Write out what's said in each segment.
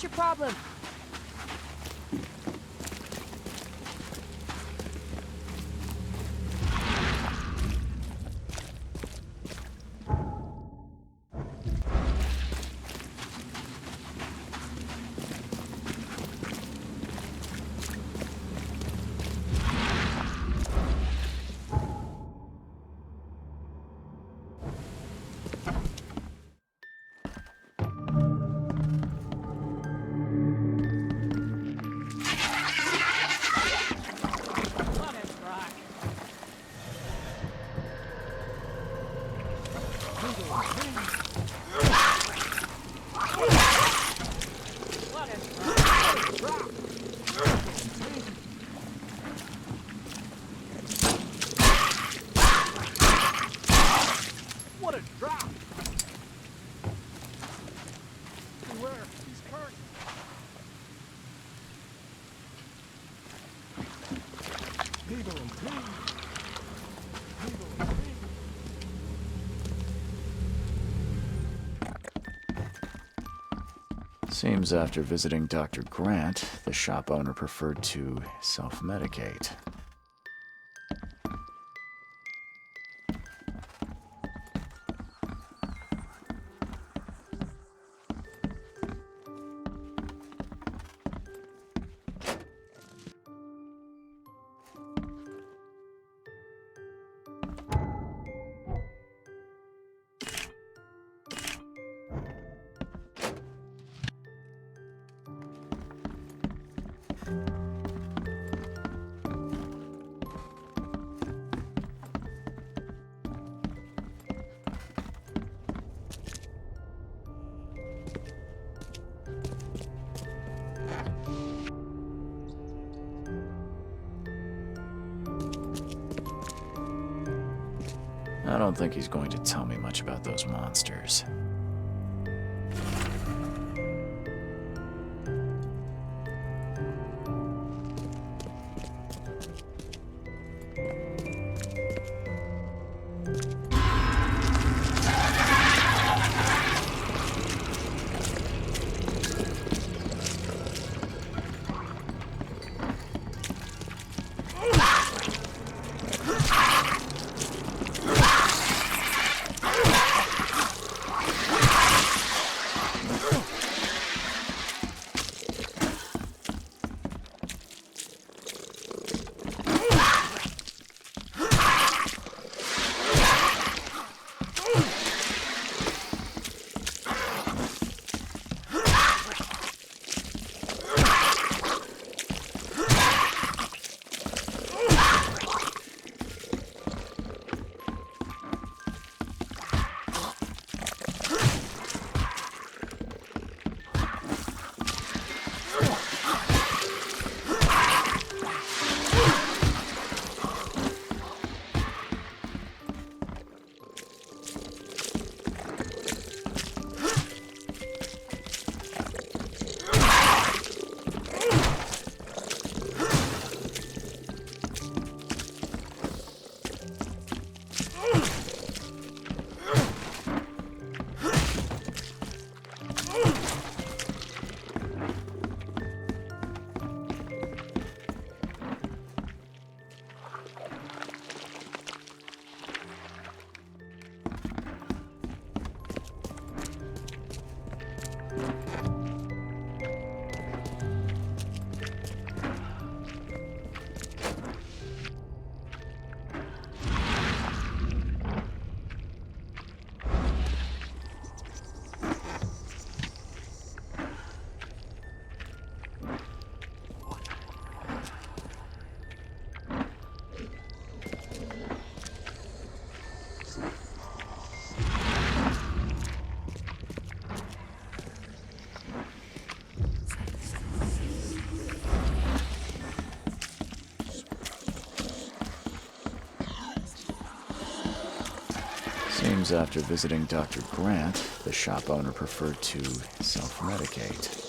What's your problem? What a drop! Beware, he's hurt. People and tea. People and tea. Seems after visiting Dr. Grant, the shop owner preferred to self-medicate. I don't think he's going to tell me much about those monsters. Seems after visiting Dr. Grant, the shop owner preferred to self-medicate.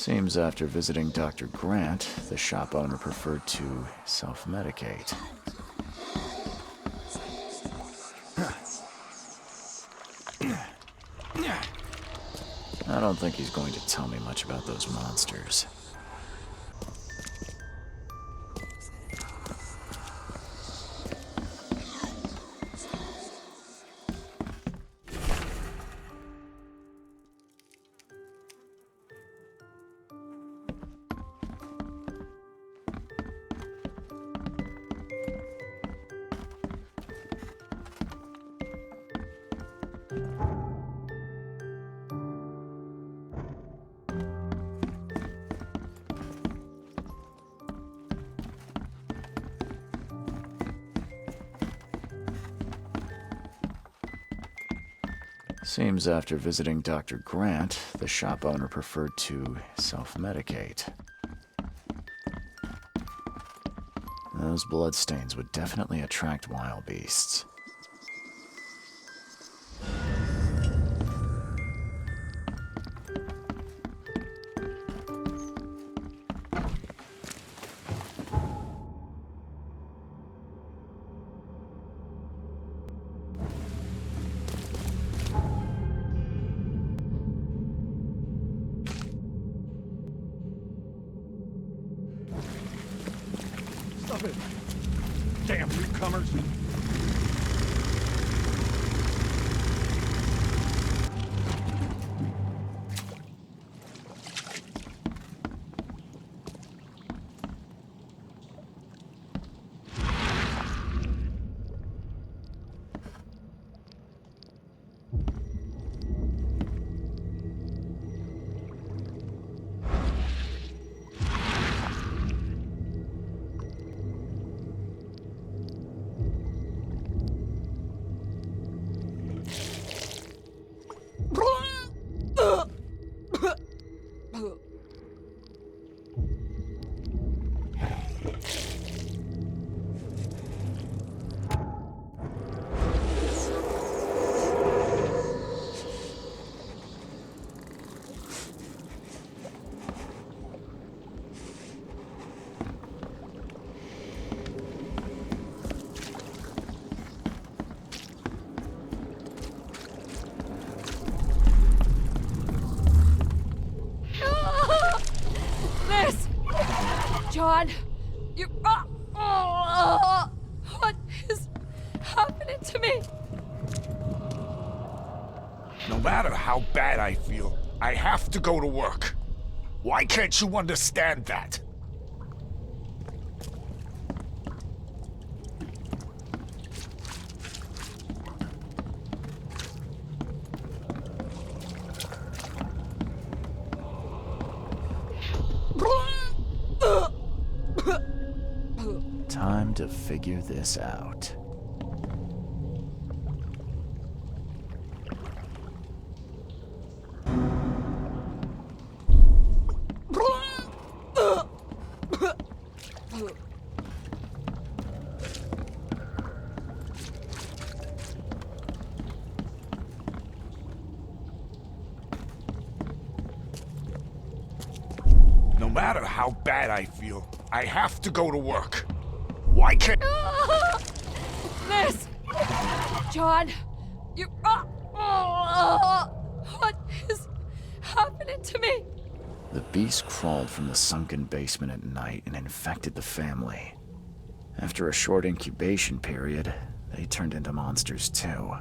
Seems after visiting Dr. Grant, the shop owner preferred to self-medicate. I don't think he's going to tell me much about those monsters. Seems after visiting Dr. Grant, the shop owner preferred to self-medicate. Those bloodstains would definitely attract wild beasts. Stop it! Damn newcomers! John, you... what is happening to me? No matter how bad I feel, I have to go to work. Why can't you understand that? Time to figure this out. No matter how bad I feel, I have to go to work. Why can't... This... John, you... what is happening to me? The beast crawled from the sunken basement at night and infected the family. After a short incubation period, they turned into monsters too.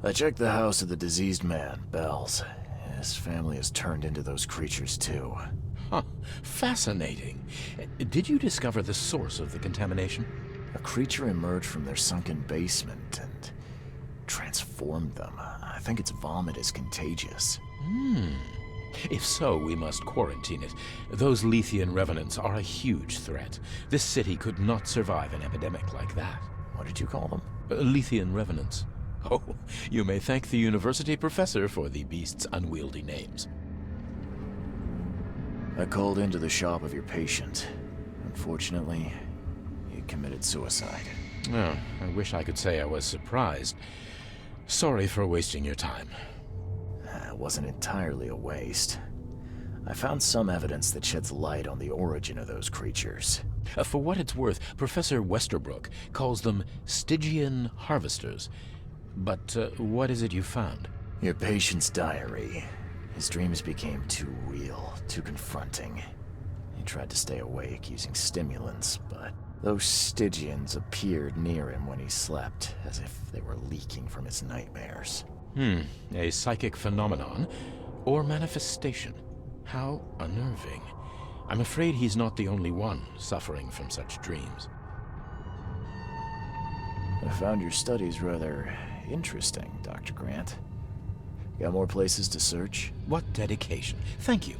I checked the house of the diseased man, Bells. His family has turned into those creatures too. Huh. Fascinating. Did you discover the source of the contamination? A creature emerged from their sunken basement and transformed them. I think its vomit is contagious. If so, we must quarantine it. Those Lethian revenants are a huge threat. This city could not survive an epidemic like that. What did you call them? Lethian revenants. Oh, you may thank the university professor for the beast's unwieldy names. I called into the shop of your patient. Unfortunately, he committed suicide. Oh, I wish I could say I was surprised. Sorry for wasting your time. It wasn't entirely a waste. I found some evidence that sheds light on the origin of those creatures. For what it's worth, Professor Westerbrook calls them Stygian harvesters. But what is it you found? Your patient's diary. His dreams became too real, too confronting. He tried to stay awake using stimulants, but those Stygians appeared near him when he slept, as if they were leaking from his nightmares. A psychic phenomenon or manifestation. How unnerving. I'm afraid he's not the only one suffering from such dreams. I found your studies rather interesting, Dr. Grant. Got more places to search? What dedication. Thank you.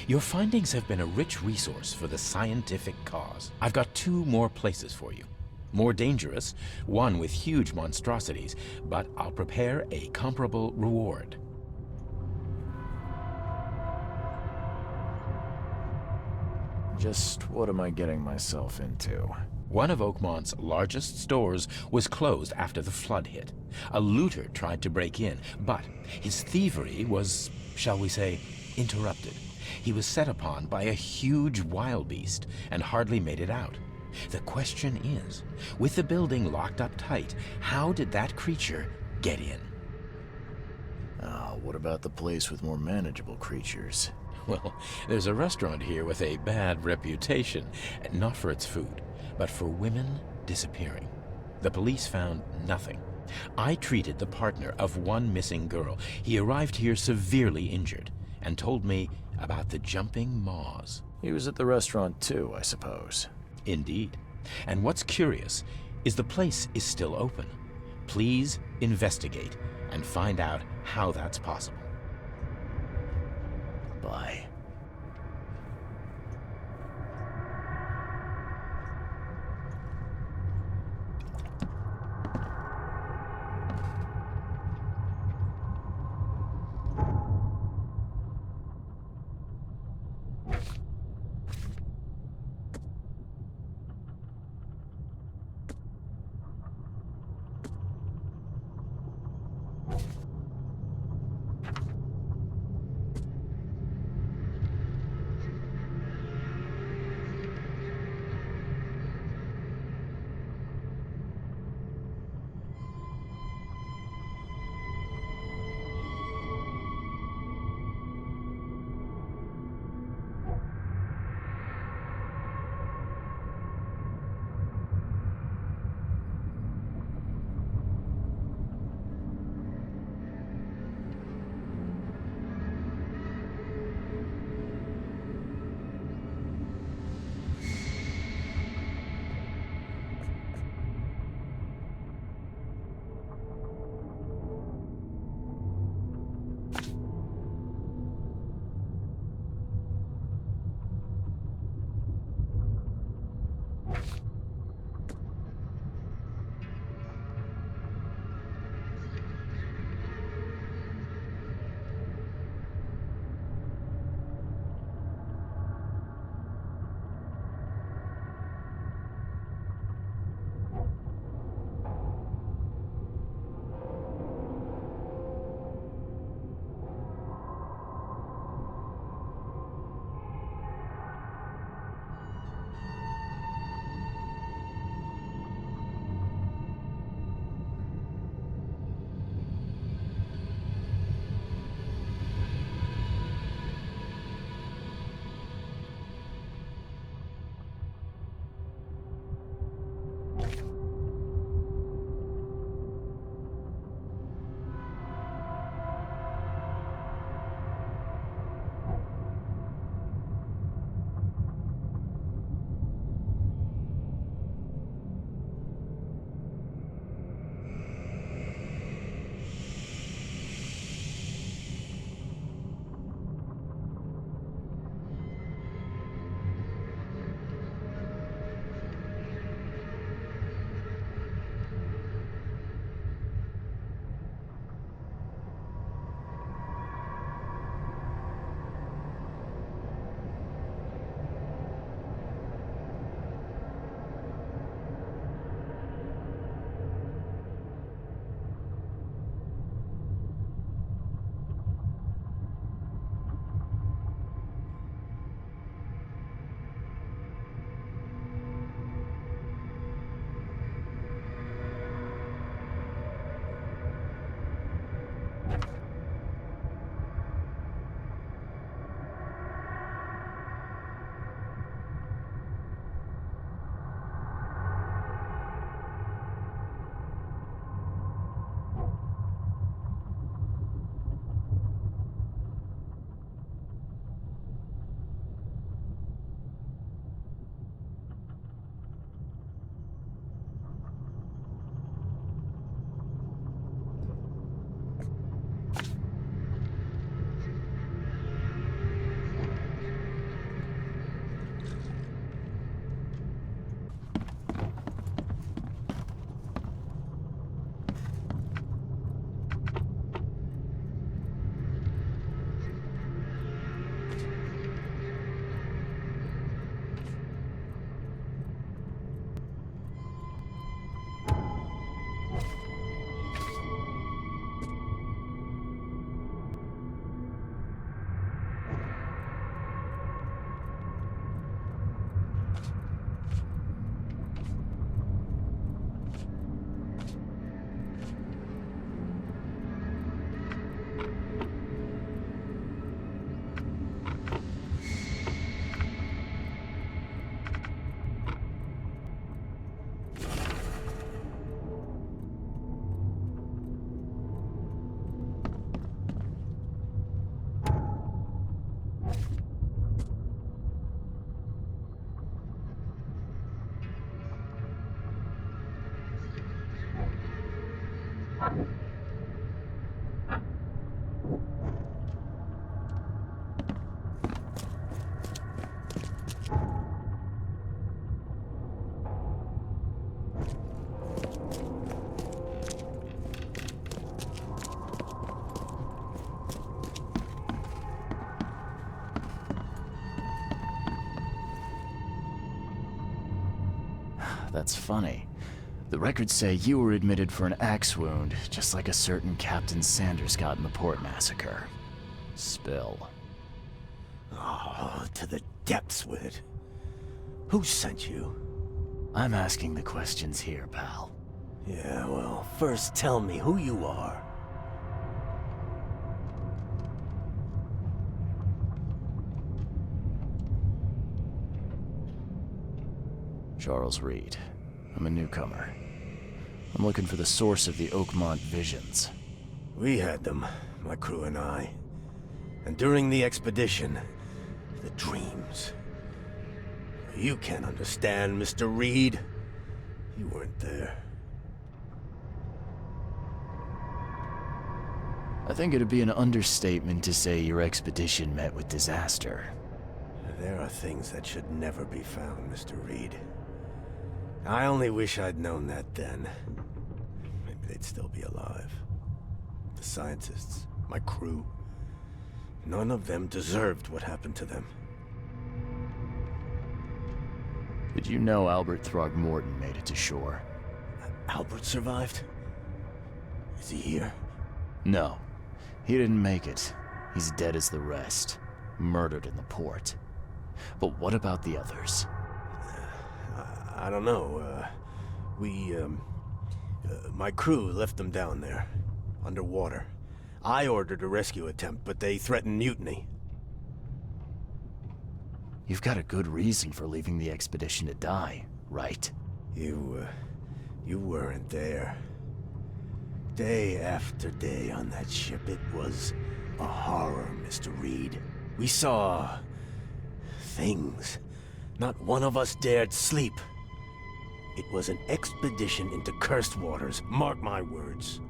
Your findings have been a rich resource for the scientific cause. I've got 2 more places for you. More dangerous, one with huge monstrosities, but I'll prepare a comparable reward. Just what am I getting myself into? One of Oakmont's largest stores was closed after the flood hit. A looter tried to break in, but his thievery was, shall we say, interrupted. He was set upon by a huge wild beast and hardly made it out. The question is, with the building locked up tight, how did that creature get in? What about the place with more manageable creatures? Well, there's a restaurant here with a bad reputation, not for its food, but for women disappearing. The police found nothing. I treated the partner of one missing girl. He arrived here severely injured and told me about the jumping maws. He was at the restaurant too, I suppose. Indeed. And what's curious is the place is still open. Please investigate and find out how that's possible. Bye. that's funny. The records say you were admitted for an axe wound, just like a certain Captain Sanders got in the port massacre. Spill. Oh, to the depths with it. Who sent you? I'm asking the questions here, pal. Yeah, well, first tell me who you are. Charles Reed. I'm a newcomer. I'm looking for the source of the Oakmont visions. We had them, my crew and I. And during the expedition, the dreams. You can't understand, Mr. Reed. You weren't there. I think it'd be an understatement to say your expedition met with disaster. There are things that should never be found, Mr. Reed. I only wish I'd known that then. Maybe they'd still be alive. The scientists, my crew, none of them deserved what happened to them. Did you know Albert Throgmorton made it to shore? Albert survived? Is he here? No. He didn't make it. He's dead as the rest. Murdered in the port. But what about the others? I don't know. My crew left them down there, underwater. I ordered a rescue attempt, but they threatened mutiny. You've got a good reason for leaving the expedition to die, right? You weren't there. Day after day on that ship, it was a horror, Mr. Reed. We saw things. Not one of us dared sleep. It was an expedition into cursed waters, mark my words.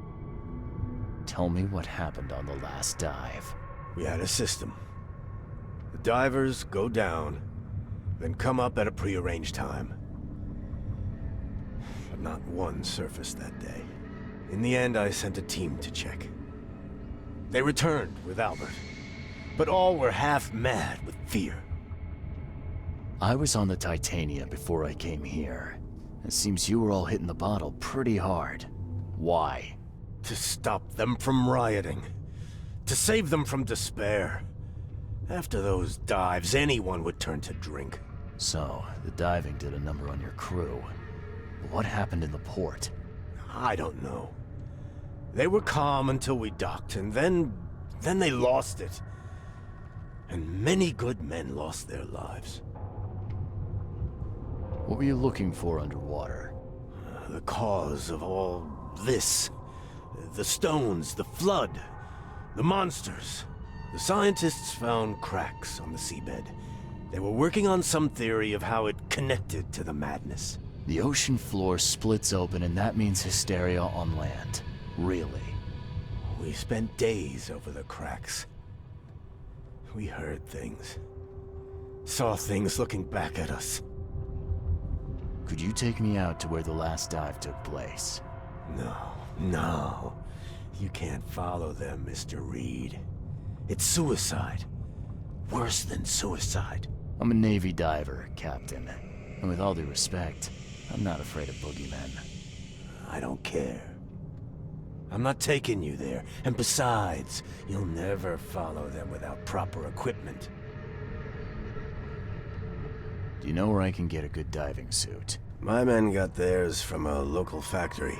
Tell me what happened on the last dive. We had a system. The divers go down, then come up at a prearranged time. But not one surfaced that day. In the end, I sent a team to check. They returned with Albert, but all were half mad with fear. I was on the Titania before I came here. It seems you were all hitting the bottle pretty hard. Why? To stop them from rioting. To save them from despair. After those dives, anyone would turn to drink. So, the diving did a number on your crew. But what happened in the port? I don't know. They were calm until we docked, and then they lost it. And many good men lost their lives. What were you looking for underwater? The cause of all this. The stones, the flood, the monsters. The scientists found cracks on the seabed. They were working on some theory of how it connected to the madness. The ocean floor splits open and that means hysteria on land. Really? We spent days over the cracks. We heard things. Saw things looking back at us. Could you take me out to where the last dive took place? No. You can't follow them, Mr. Reed. It's suicide. Worse than suicide. I'm a Navy diver, Captain. And with all due respect, I'm not afraid of boogeymen. I don't care. I'm not taking you there. And besides, you'll never follow them without proper equipment. Do you know where I can get a good diving suit? My men got theirs from a local factory.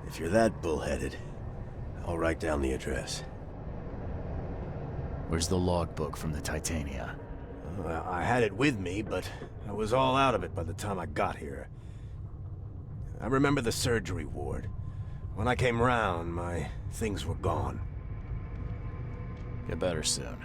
If you're that bullheaded, I'll write down the address. Where's the logbook from the Titania? Well, I had it with me, but I was all out of it by the time I got here. I remember the surgery ward. When I came round, my things were gone. Get better soon.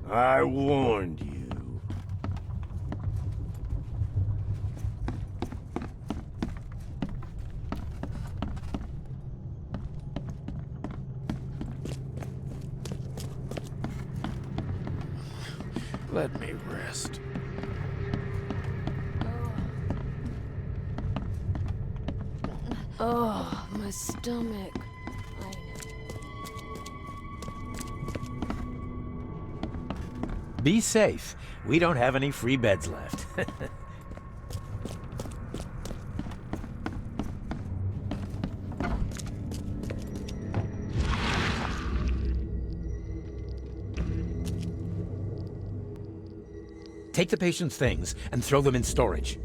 I warned you. Let me rest. Oh, my stomach. Be safe. We don't have any free beds left. Take the patient's things and throw them in storage.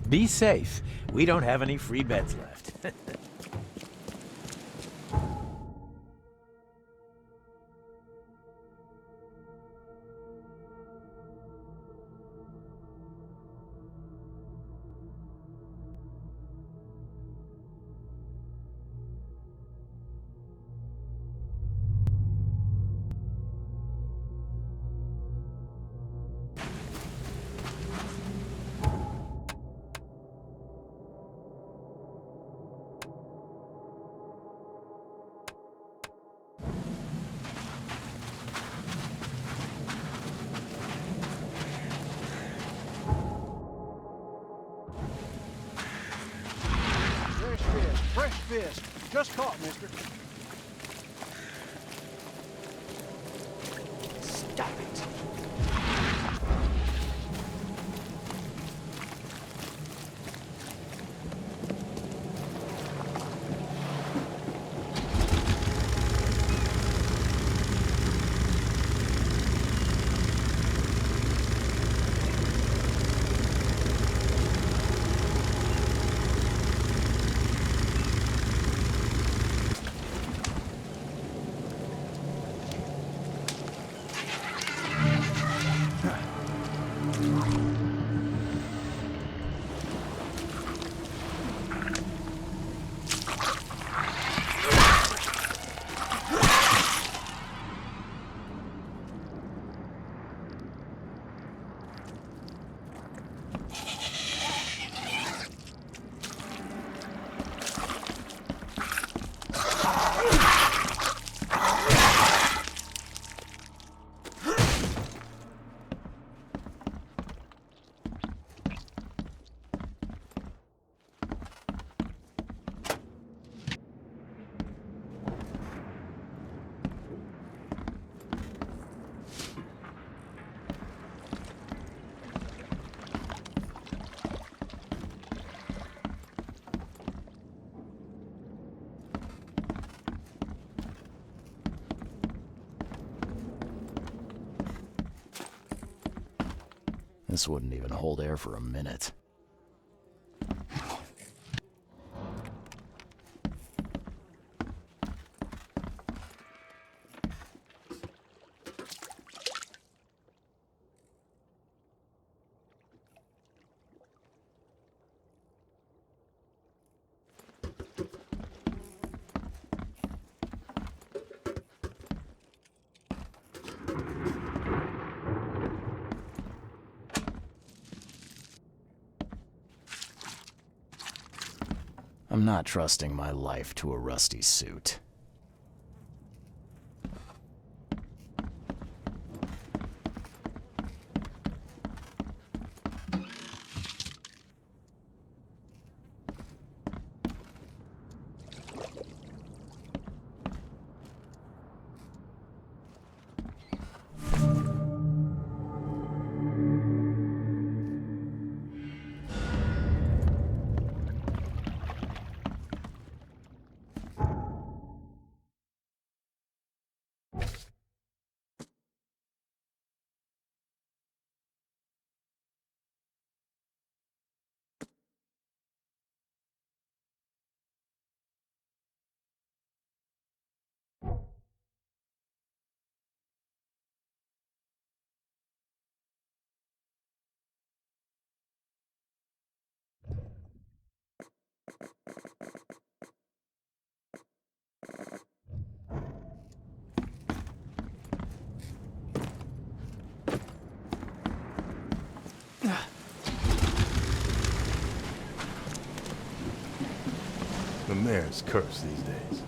Be safe. We don't have any free beds left. Fresh fish. Just caught, mister. Stop it. This wouldn't even hold air for a minute. I'm not trusting my life to a rusty suit. The mayor's cursed these days.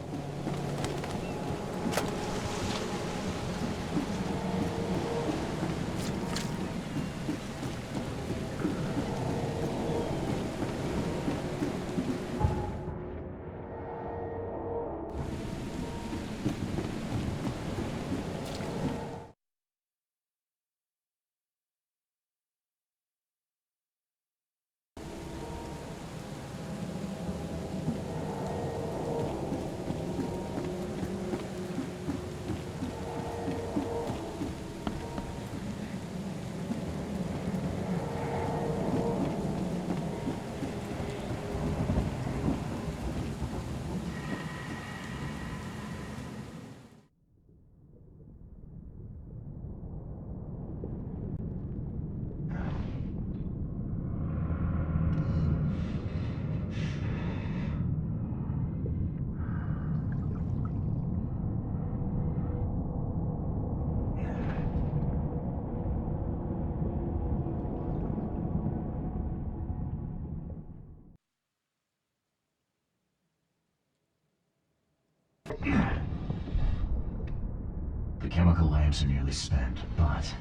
The chemical lamps are nearly spent, but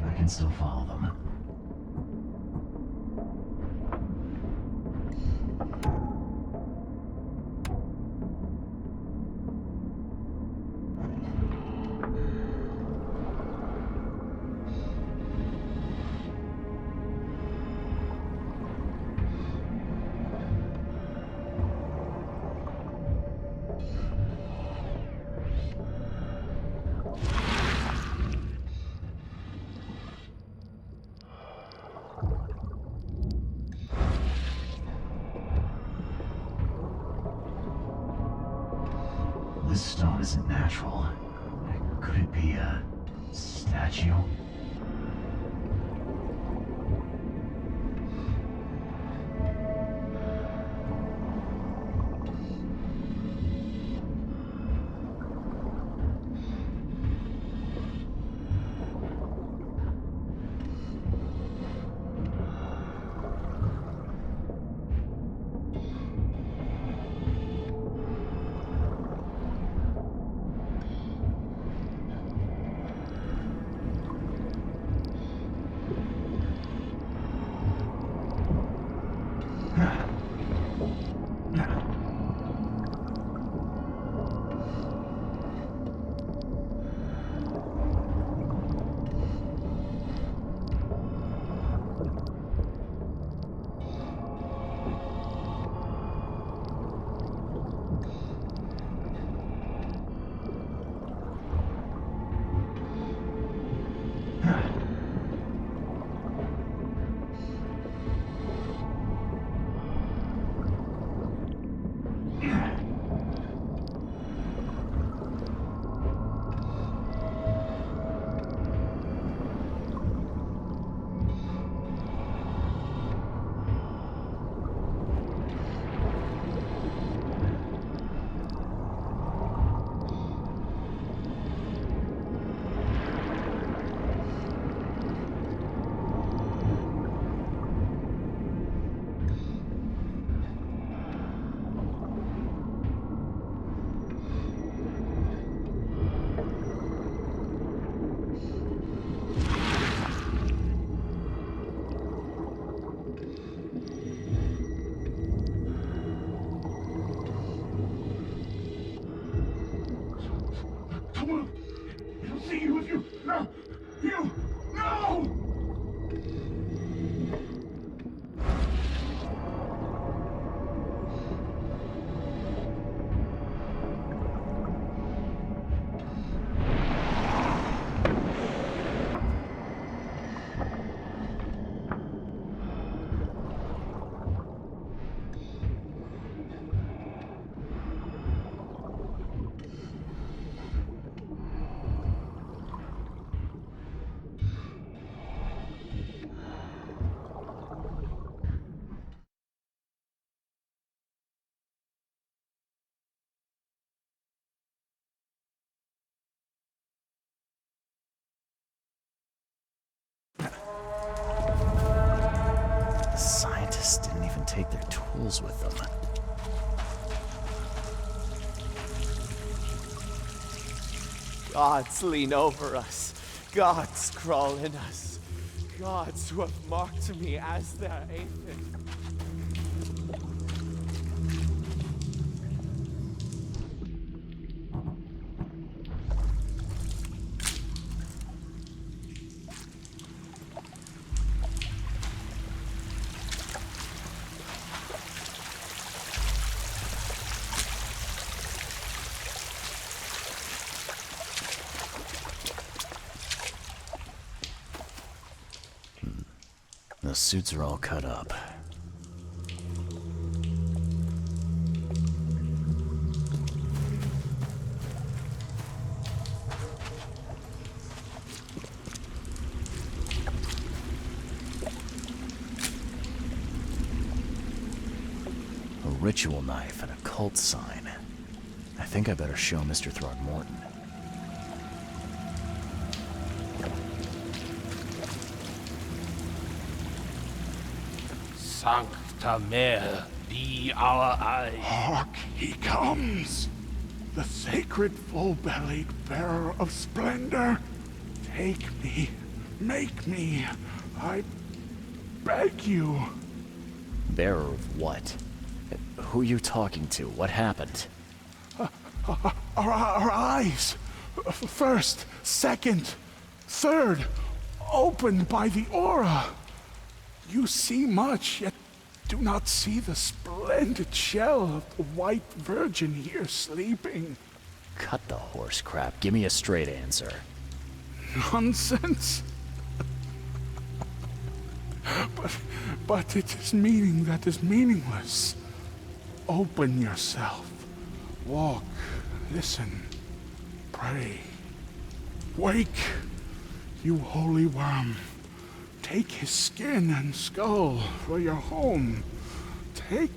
I can still follow them. This stone isn't natural. Could it be a statue? tools with them. Gods lean over us. Gods crawl in us. Gods who have marked me as their aphid. The suits are all cut up. A ritual knife and a cult sign. I think I better show Mr. Throgmorton. Sancta Mare, be our eye. Hark, he comes! The sacred full-bellied bearer of splendor. Take me, make me, I beg you. Bearer of what? Who are you talking to? What happened? Our eyes, first, second, third, opened by the aura. You see much, yet do not see the splendid shell of the white virgin here sleeping. Cut the horse crap. Give me a straight answer. Nonsense. But it is meaning that is meaningless. Open yourself. Walk, listen, pray. Wake, you holy worm. Take his skin and skull for your home. Take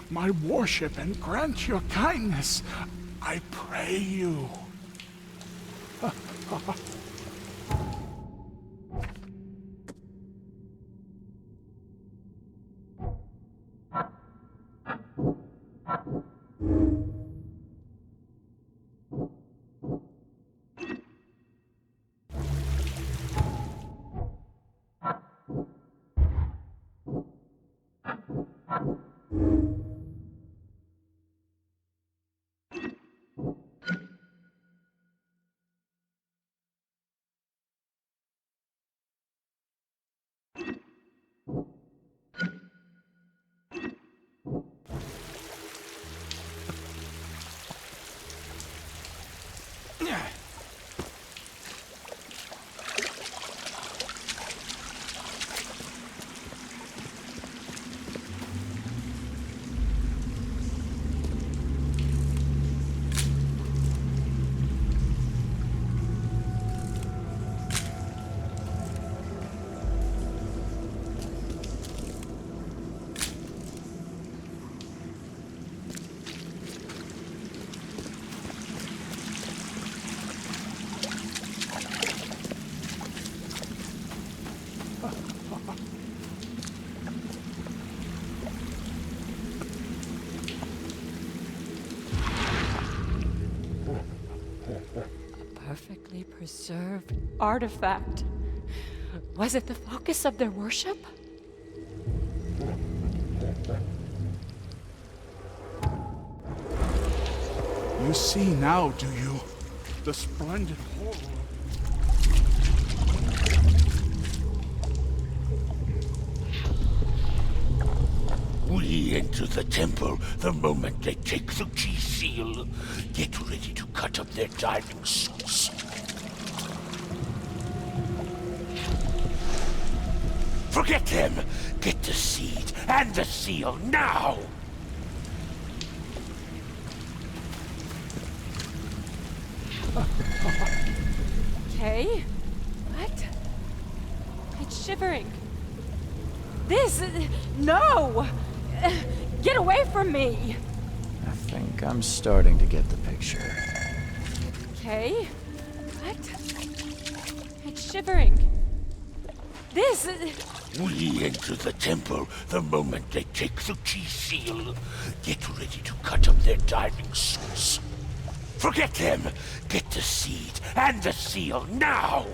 my worship and grant your kindness. I pray you. Perfectly preserved artifact. Was it the focus of their worship? You see now, do you? The splendid horror. We enter the temple the moment they take the key seal. Get ready to cut up their diving suits. Forget them! Get the seed and the seal now! Okay. What? It's shivering. This... No! Get away from me! I think I'm starting to get the picture. Okay. What? It's shivering. This... We enter the temple the moment they take the key seal. Get ready to cut up their diving suits. Forget them! Get the seed and the seal now!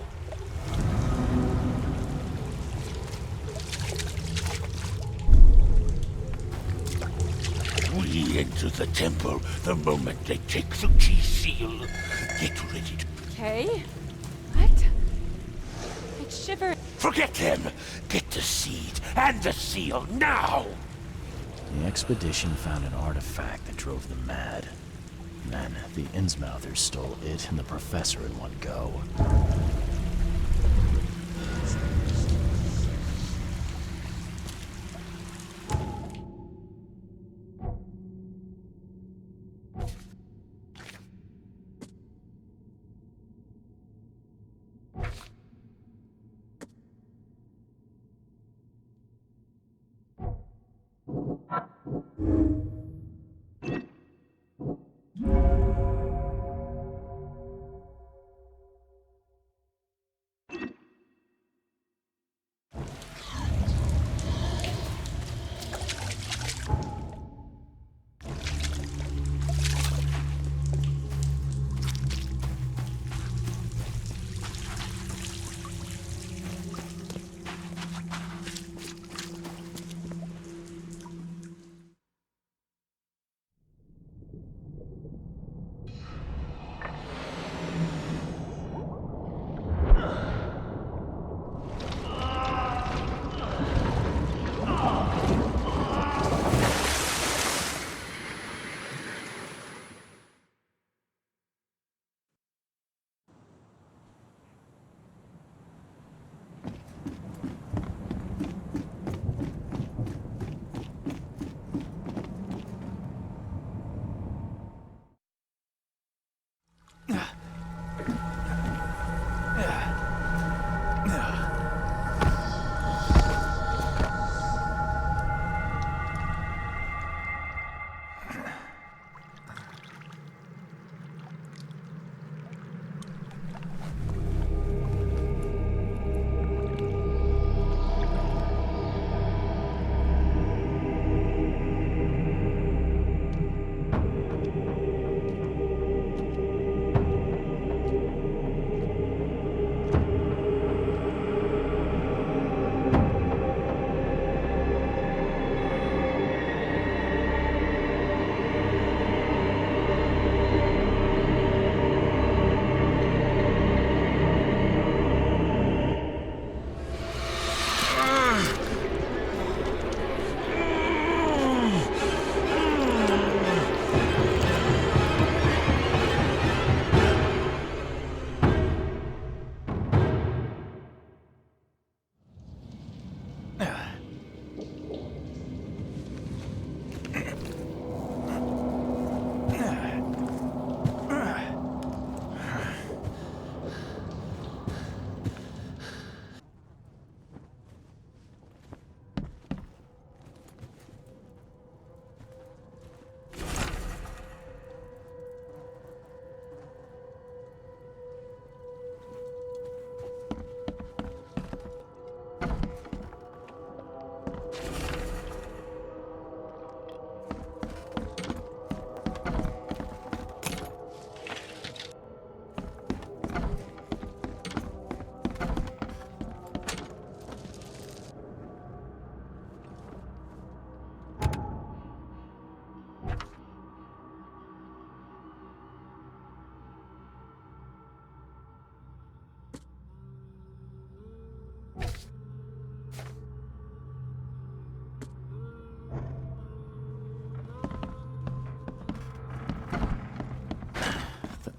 We enter the temple the moment they take the key seal. Get ready to... Okay. What? It shivered. Forget them! Get the seed and the seal now! The expedition found an artifact that drove them mad. Then, the Innsmouthers stole it and the professor in one go.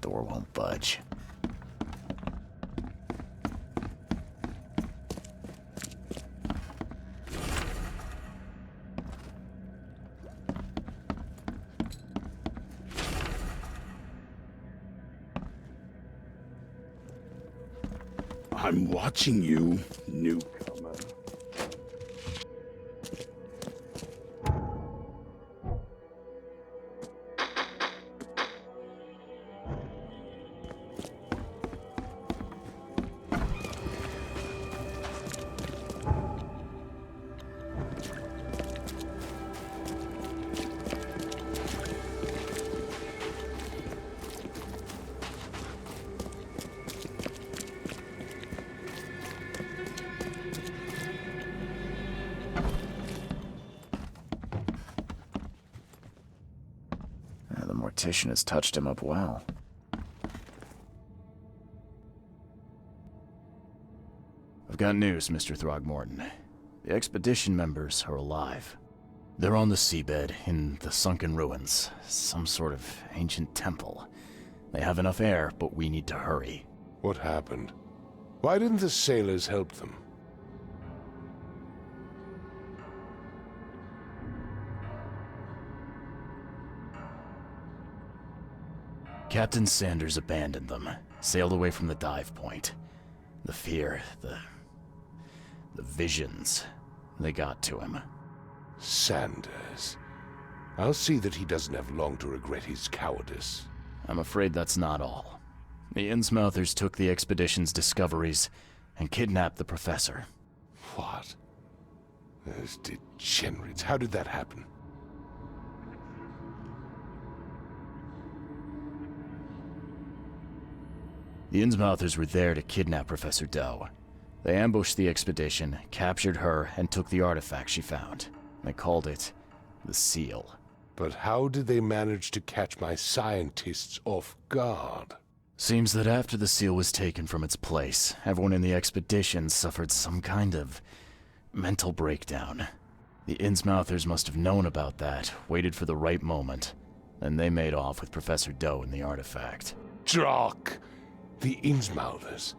door won't budge. I'm watching you, newcomer. The mortician has touched him up well. I've got news, Mr. Throgmorton. The expedition members are alive. They're on the seabed, in the sunken ruins. Some sort of ancient temple. They have enough air, but we need to hurry. What happened? Why didn't the sailors help them? Captain Sanders abandoned them, sailed away from the dive point. The fear, the visions, they got to him. Sanders. I'll see that he doesn't have long to regret his cowardice. I'm afraid that's not all. The Innsmouthers took the expedition's discoveries and kidnapped the professor. What? Those degenerates. How did that happen? The Innsmouthers were there to kidnap Professor Doe. They ambushed the expedition, captured her, and took the artifact she found. They called it the Seal. But how did they manage to catch my scientists off guard? Seems that after the seal was taken from its place, everyone in the expedition suffered some kind of mental breakdown. The Innsmouthers must have known about that, waited for the right moment, then they made off with Professor Doe and the artifact. Drock! The Innsmouthers.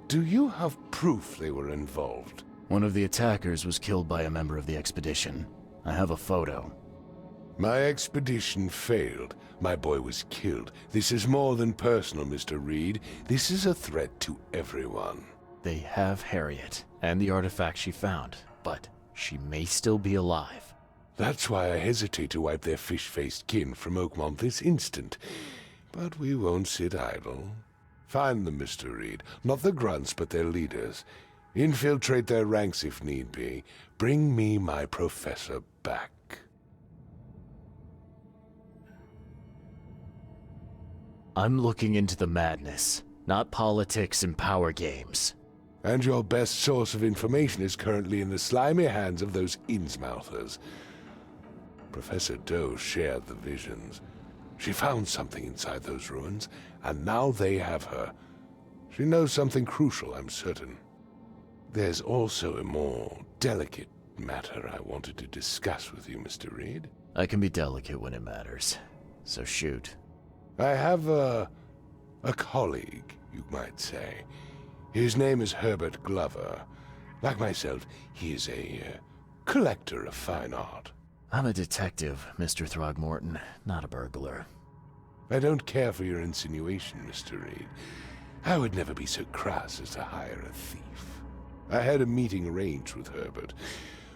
Do you have proof they were involved? One of the attackers was killed by a member of the expedition. I have a photo. My expedition failed. My boy was killed. This is more than personal, Mr. Reed. This is a threat to everyone. They have Harriet, and the artifact she found, but she may still be alive. That's why I hesitate to wipe their fish-faced kin from Oakmont this instant. But we won't sit idle. Find them, Mr. Reed. Not the grunts, but their leaders. Infiltrate their ranks if need be. Bring me my professor back. I'm looking into the madness, not politics and power games. And your best source of information is currently in the slimy hands of those Innsmouthers. Professor Doe shared the visions. She found something inside those ruins, and now they have her. She knows something crucial, I'm certain. There's also a more delicate matter I wanted to discuss with you, Mr. Reed. I can be delicate when it matters, so shoot. I have a colleague, you might say. His name is Herbert Glover. Like myself, he is a collector of fine art. I'm a detective, Mr. Throgmorton, not a burglar. I don't care for your insinuation, Mr. Reed. I would never be so crass as to hire a thief. I had a meeting arranged with Herbert.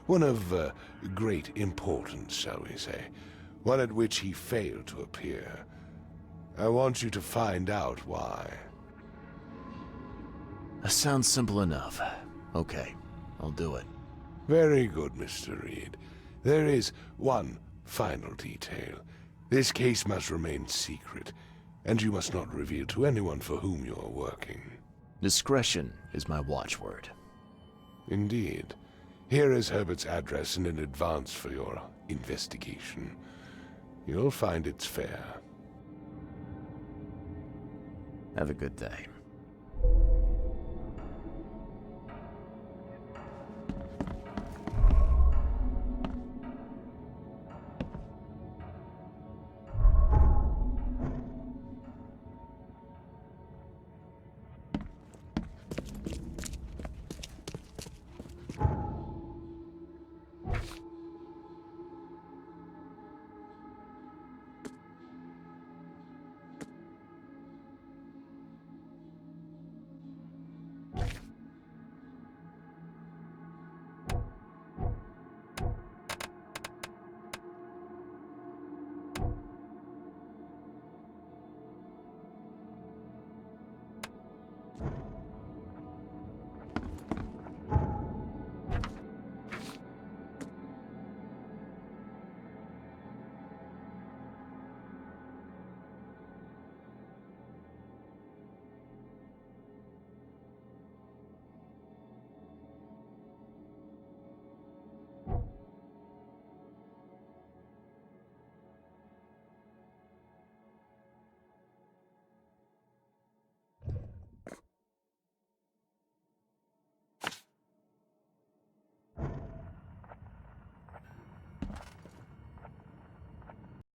One of great importance, shall we say. One at which he failed to appear. I want you to find out why. That sounds simple enough. Okay, I'll do it. Very good, Mr. Reed. There is one final detail. This case must remain secret, and you must not reveal to anyone for whom you are working. Discretion is my watchword. Indeed. Here is Herbert's address and in advance for your investigation. You'll find it's fair. Have a good day.